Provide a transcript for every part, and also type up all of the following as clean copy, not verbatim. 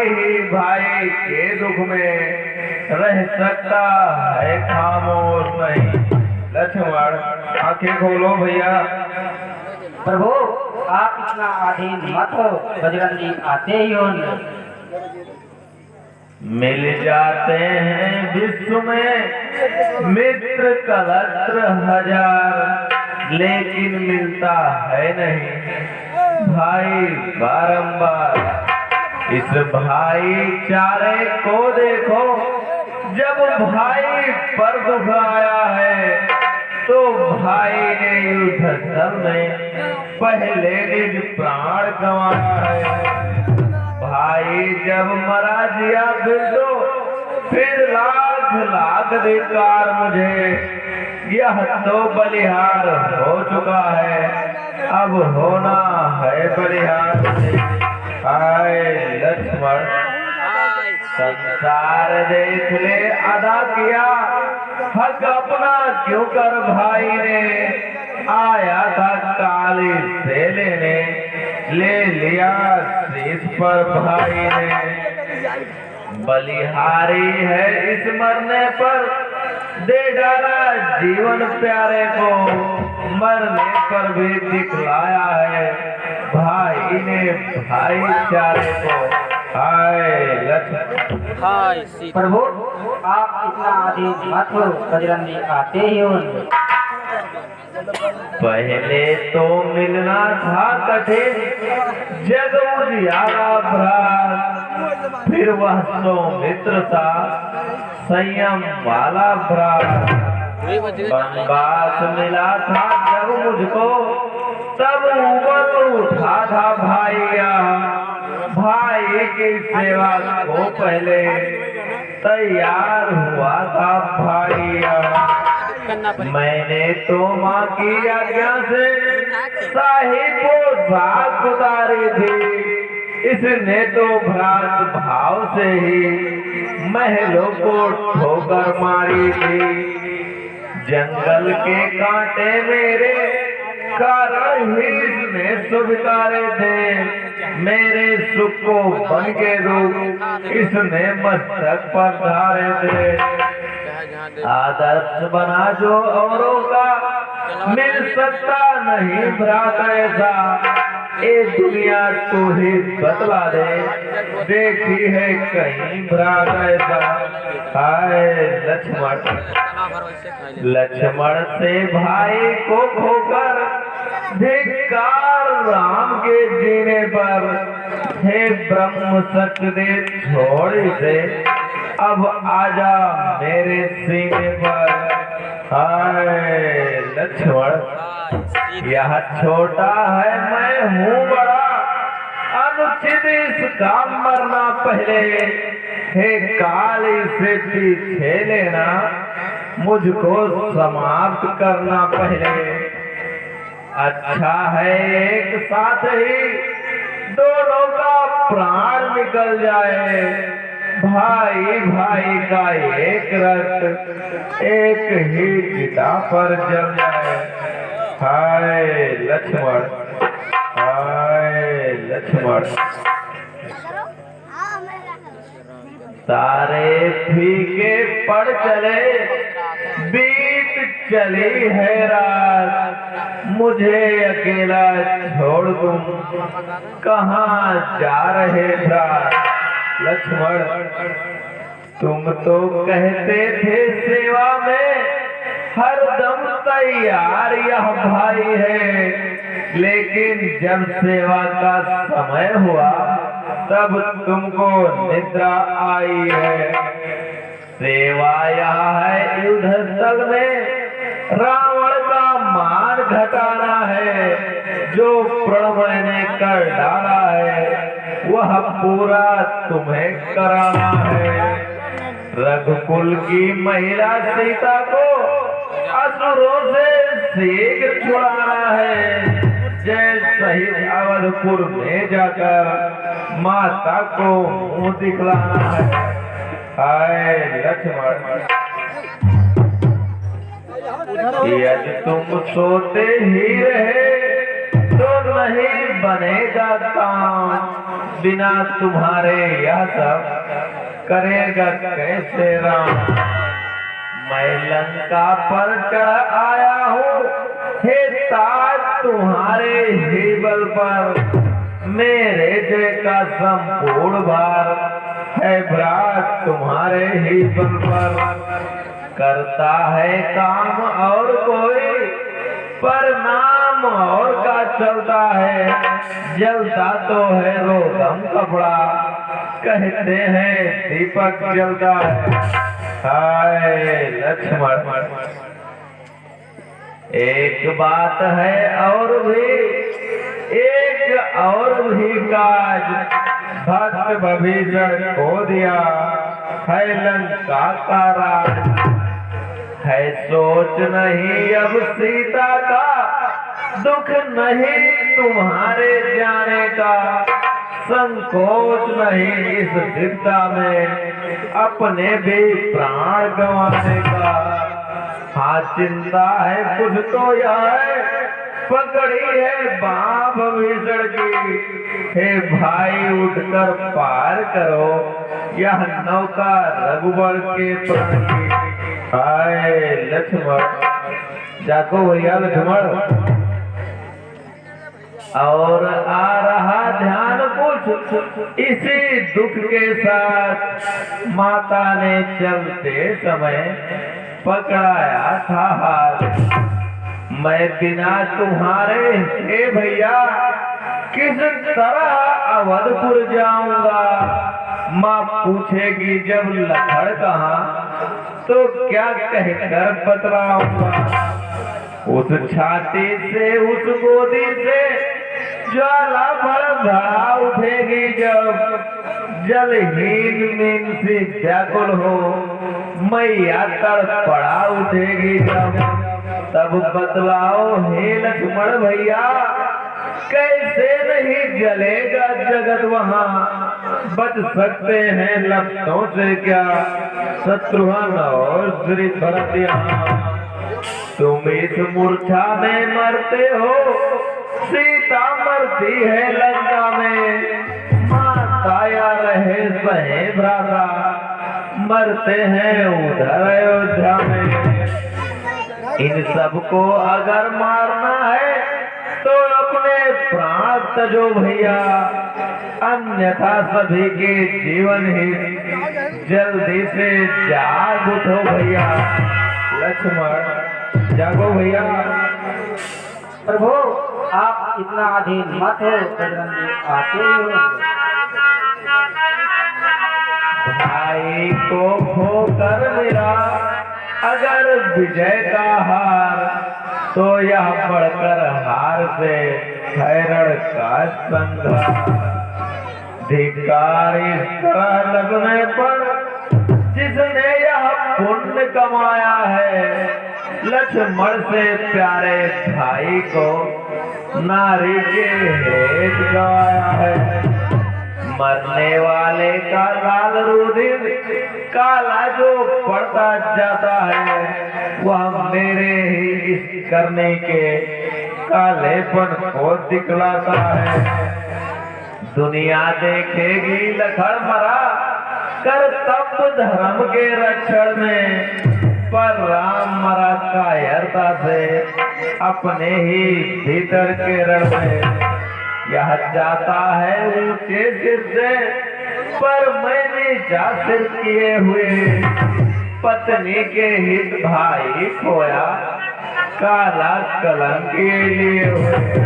ही भाई के दुख में रह सकता है खामोश नहीं। लक्ष्मण आंखें खोलो भैया। प्रभु आप इतना आधीन मत हो, बजरंगी आते ही होंगे। मिल जाते हैं विश्व में मित्र कलत्र हजार, लेकिन मिलता है नहीं भाई बारंबार। इस भाईचारे को देखो, जब भाई पर दुख आया है तो भाई ने युद्ध स्थल में पहले निज प्राण गंवाया है। भाई जब मरा जिया फिर लाख लाख धिक्कार मुझे, यह तो बलिहार हो चुका है, अब होना है बलिहार। हाय लक्ष्मण संसार देख ले अदा किया हक अपना क्यों कर भाई ने, आया था काली से लेने ले लिया शीश पर भाई ने। बलिहारी है इस मरने पर दे डाला जीवन प्यारे को, मरने पर भी दिखलाया है भाई ने भाईचारे को। हाय लक्ष्मण। प्रभु आप इतना आधीन मत हो, बजरंगी आते ही होंगे। पहले तो मिलना था कठिन जग उजियारा भ्रात, फिर वह सौमित्र था संयम वाला भ्रात। वनवास मिला था जब मुझको, तब उमर उठा था भाइया, भाई की सेवा को पहले तैयार हुआ था भाइया। मैंने तो माँ की आज्ञा से शाही पोशाक उतारी थी, इसने तो भ्रात भाव से ही महलों को ठोकर मारी थी। जंगल के कांटे मेरे कारण ही इसने सुविकारे थे, मेरे सुख को बन के रूप इसने मस्तक पर धारे थे। आदर्श बना जो औरों का, मिल सकता नहीं भ्रात ऐसा, ये दुनिया तू ही बतला दे, देखी है कहीं भ्रात ऐसा। हाय लक्ष्मण। लक्ष्मण से भाई को खोकर धिक्कार राम के जीने पर, हे ब्रह्म सत्य दे छोड़ दे, अब आजा मेरे सीने पर। हाय लक्ष्मण। यह छोटा है मैं हूँ बड़ा, अनुचित इसका मरना पहले, हे काली से पीछे लेना, मुझको समाप्त करना पहले। अच्छा है एक साथ ही दोनों का प्राण निकल जाए, भाई भाई का एक रक्त एक ही चिता पर जल जाए। हाय लक्ष्मण। हाय लक्ष्मण। सारे फीके पड़ चले, बीत चली है रात, मुझे अकेला छोड़ तुम कहाँ जा रहे भ्रात। लक्ष्मण तुम तो कहते थे सेवा में हर दम तैयार यह भाई है, लेकिन जब सेवा का समय हुआ तब तुमको निद्रा आई है। सेवा यहाँ है युद्ध स्थल में, रावण का मान घटाना है, जो प्रण मैंने कर डाला है वह पूरा तुम्हें कराना है। रघुकुल की महिला सीता को असुरों से शीघ्र छुड़ाना है, जय सहित अवधपुर में जाकर माता को मुंह दिखलाना है। हाय लक्ष्मण। यदि तुम सोते ही रहे तो नहीं बनेगा काम, बिना तुम्हारे यह सब करेगा कैसे राम। मैं लंका पर चढ़ आया हूँ, हे ताज तुम्हारे ही बल पर। मेरे जय का संपूर्ण भार है भ्रात तुम्हारे ही बल पर। करता है काम और कोई, पर नाम और का चलता है। जलता तो है रोगम कपड़ा, कहते हैं दीपक जलता है। हाय लक्ष्मण, एक बात है और भी, एक और भी काज। भक्त भविष्य खो दिया है लंका का राज। है सोच नहीं अब सीता का, दुख नहीं तुम्हारे जाने का। संकोच नहीं इस विपदा में, अपने भी प्राण गंवाने का। हाँ चिंता है कुछ तो यह है, पकड़ी है बाँ भविष्य की। हे भाई उठकर पार करो यह नौका रघुबर के प्राण की। हाय लक्ष्मण, जाको भैया लक्ष्मण। और आ रहा ध्यान कुछ इसी दुख के साथ, माता ने चलते समय पकड़ाया था हाथ। मैं बिना तुम्हारे हे भैया किस तरह अवधपुर जाऊंगा। माँ पूछेगी जब लखड़ कहाँ, तो क्या कहकर बतलाऊंगा। उस छाती से उस गोदी से ज्वाला भड़ा उठेगी जब। जलहीन मीन सी व्याकुल हो मैया तड़पड़ा उठेगी जब। तब बतलाओ हे लक्ष्मण भैया, कैसे नहीं जलेगा जगत वहाँ। बच सकते हैं लफ्जों से क्या शत्रुघ्न और श्री भरत यहाँ। तुम इस मूर्छा में मरते हो, सीता मरती है लंका में। माता या रहे सहे भ्राता, मरते हैं उधर अयोध्या में। इन सबको अगर मारना है तो अपने प्राण तजो भैया, अन्यथा सभी के जीवन ही जल्दी से जाग उठो भैया। लक्ष्मण जागो भैया। प्रभु आप इतना अधीन मत हो, बजरंगी आते ही हो। भाई को खोकर मेरा अगर विजय का हार, तो यह बढ़कर हार से हैरण का संघार। धिक्कार इस तरह लगने पर जिसने यह पुण्य कमाया है। लक्ष्मण से प्यारे भाई को नारी के हेत गवाया है। मरने वाले का लाल रुधिर काला जो पड़ता जाता है, वह मेरे ही इस करने के कालेपन को दिखलाता है। दुनिया देखेगी लखड़ मरा कर्तव्य धर्म के रक्षण में, पर राम मरा कायरता से अपने ही भीतर के रण में। यह जाता है ऊंचे सिर से, पर मैंने जा सिर किए हुए। पत्नी के हित भाई खोया, काला कलंक लिए हुए।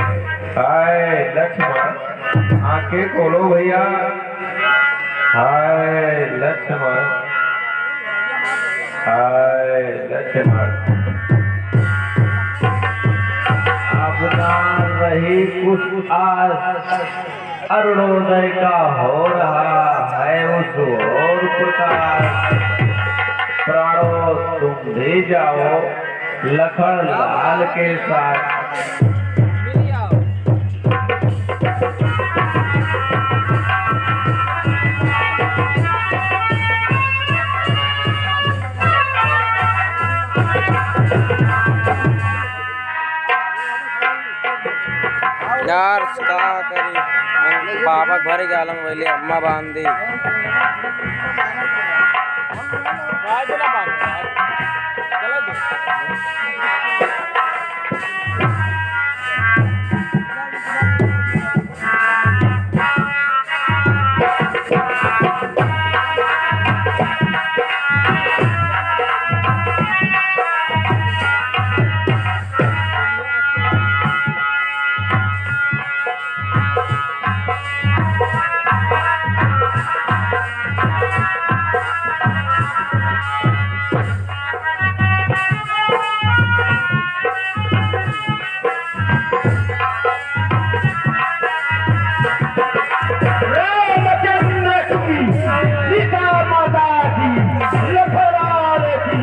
हाय लक्ष्मण आंखें खोलो भैया। हाय लक्ष्मण, हाय लक्ष्मण। अब रही कुछ आस, अरुणोदय का हो रहा है उस और प्रकाश। प्राणों तुम भी जाओ लखन लाल के साथ। यार क्या करी आवक भर गया आलम वाली अम्मा बांधी रामचंद्र की सीता माता की लखराल की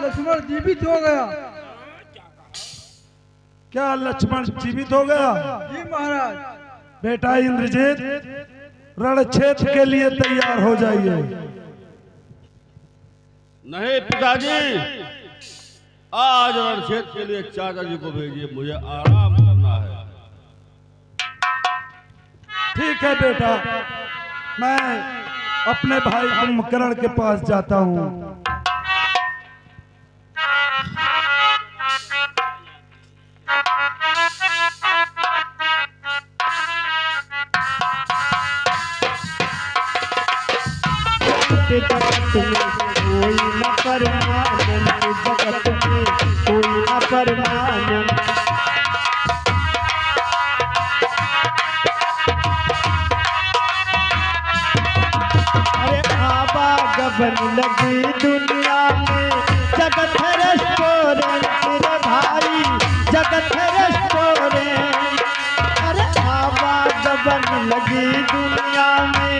लक्ष्मण जीवित हो गया। क्या लक्ष्मण जीवित हो गया? जी महाराज। बेटा इंद्रजीत, रण क्षेत्र के लिए तैयार हो जाइए। नहीं पिताजी, आज रण क्षेत्र के लिए चाचा जी को भेजिए, मुझे आराम करना है। ठीक है बेटा, मैं अपने भाई कुंभकर्ण के पास जाता हूँ। जगत में कोई न परमानंद, जगत में कोई न परमानंद। अरे आवागमन लगी दुनिया में, जगत है रेस्टोरेंट रे भाई, जगत है रेस्टोरेंट। अरे आवागमन लगी दुनिया में,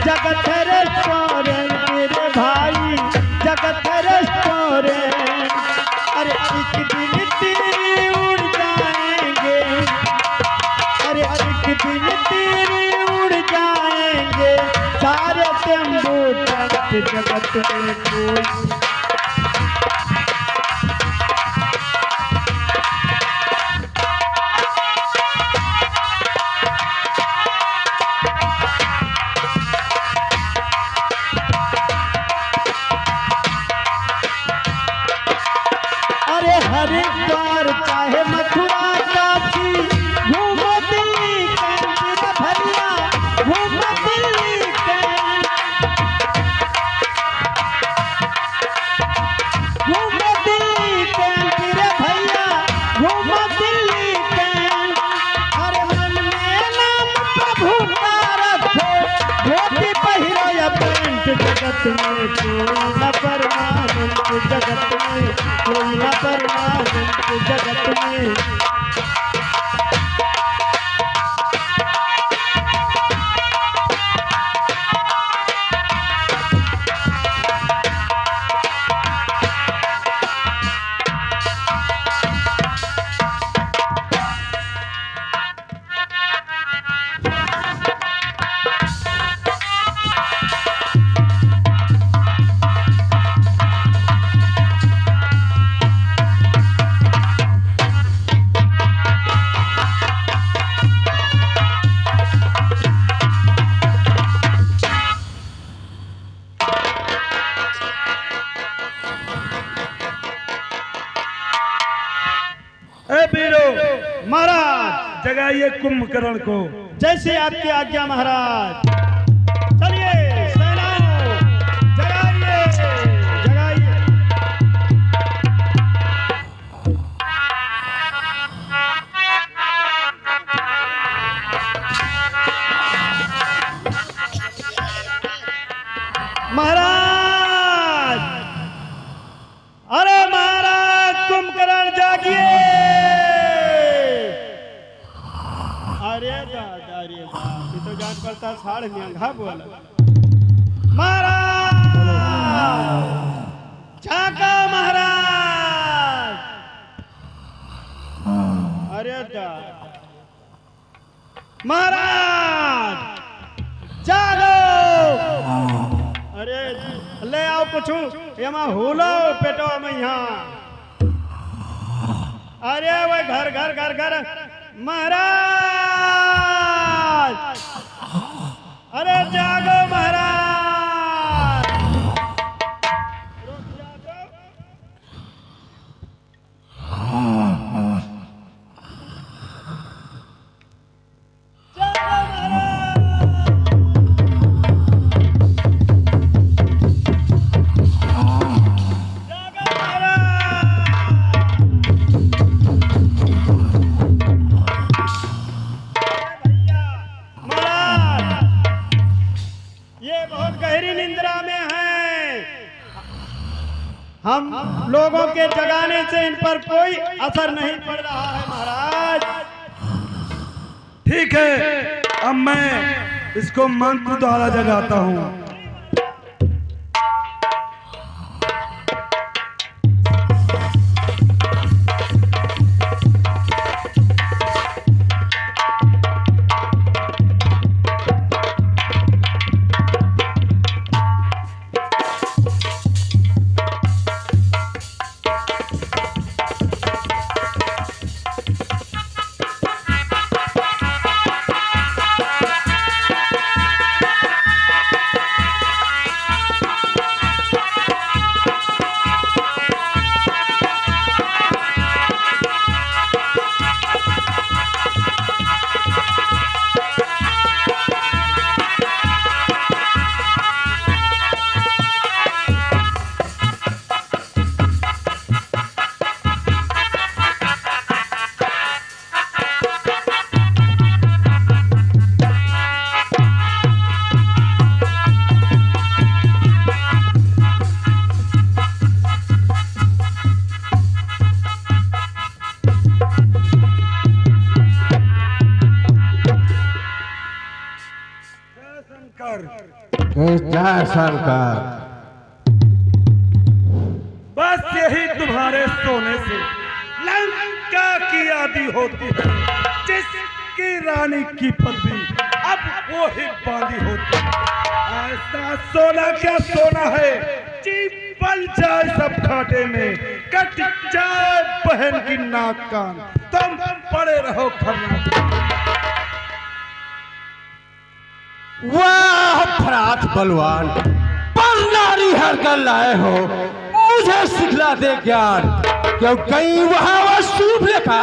जगत है रेस्टोरेंट रे भाई, जगत है रेस्टोरेंट। अरे एक दिन तेरी उड़ जाएंगे, अरे एक दिन तेरी उड़ जाएंगे सारे तंबू टंट, जगत में कोई। हरिद्वार चाहे मथुरा काशी, घूमो दिल्ली कैंट रे भैया, घूमो दिल्ली कैंट, घूमो दिल्ली कैंट रे भैया, घूमो दिल्ली कैंट। अरे मन में नाम प्रभु का रखो, धोती पहिरो या पैंट, जगत में कोई न परमानंद, जगत में कोई न परमानंद, जगत में। ए वीरों, महाराज जगाइए कुंभकर्ण को। जैसे आपकी आज्ञा महाराज। चलिए सेनाओं, जगाइए जगाइए। महाराज, अरे महाराज कुंभकर्ण जागिए। अरे दादा रे बाप, ये तो जान पड़ता साढ़े नियंगा बोला। महाराज झाका महाराज। अरे दादा महाराज जागो। अरे ले आओ पूछू यमा होलो पेटो में यहाँ। अरे वो घर घर घर घर महाराज। अरे जागो महाराज। हम लोगों के जगाने से इन पर कोई असर नहीं पड़ रहा है महाराज। ठीक है, अब मैं इसको मंत्र द्वारा जगाता हूँ। जय शंकर। बस यही तुम्हारे सोने से लंका की आदि होती है, जिसकी रानी की पदवी अब वो ही बांधी होती है। ऐसा सोना क्या सोना है, जी पल जाए सब खाटे में, कट जाए बहन की नाक कान, तुम पड़े रहो खरना। वाह फरात बलवान, पर नारी हर कर लाए हो, मुझे सिखला दे ज्ञान। क्यों कहीं वहां वह सूप लिखा,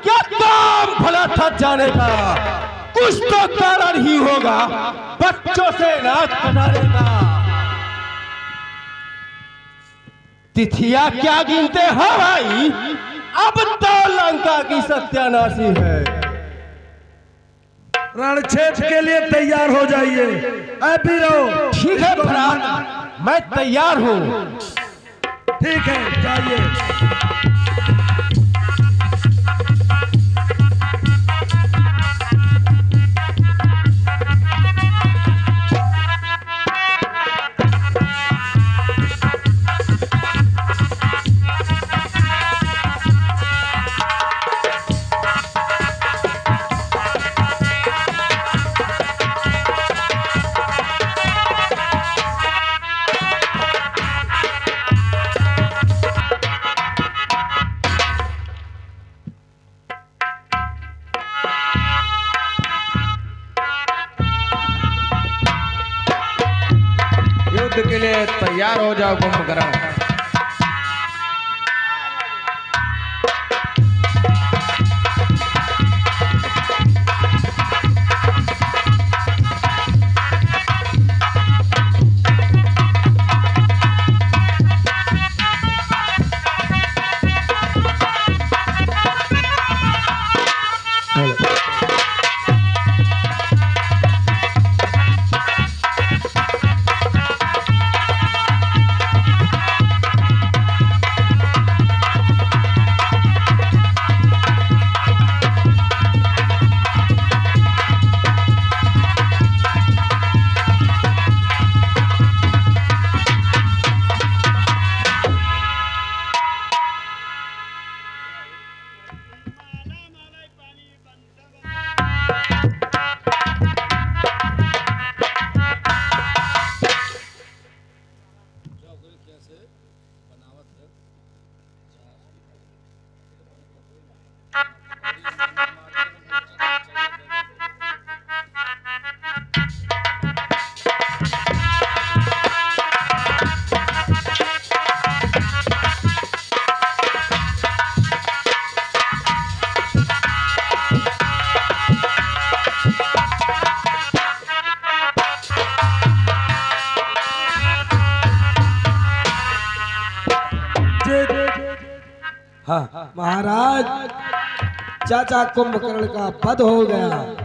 क्या काम भला था जाने का। कुछ तो कारण ही होगा बच्चों से नाक कटाने का। तिथिया क्या गिनते हो भाई, अब तो लंका की सत्यानाशी है। रणक्षेत्र के लिए तैयार हो जाइए। वीरों, ठीक है भ्रात, मैं तैयार हूँ। ठीक है, जाइए। युद्ध के लिए तैयार हो जाओ कुंभकर्ण। हाँ महाराज, चाचा कुंभकर्ण का वध हो गया।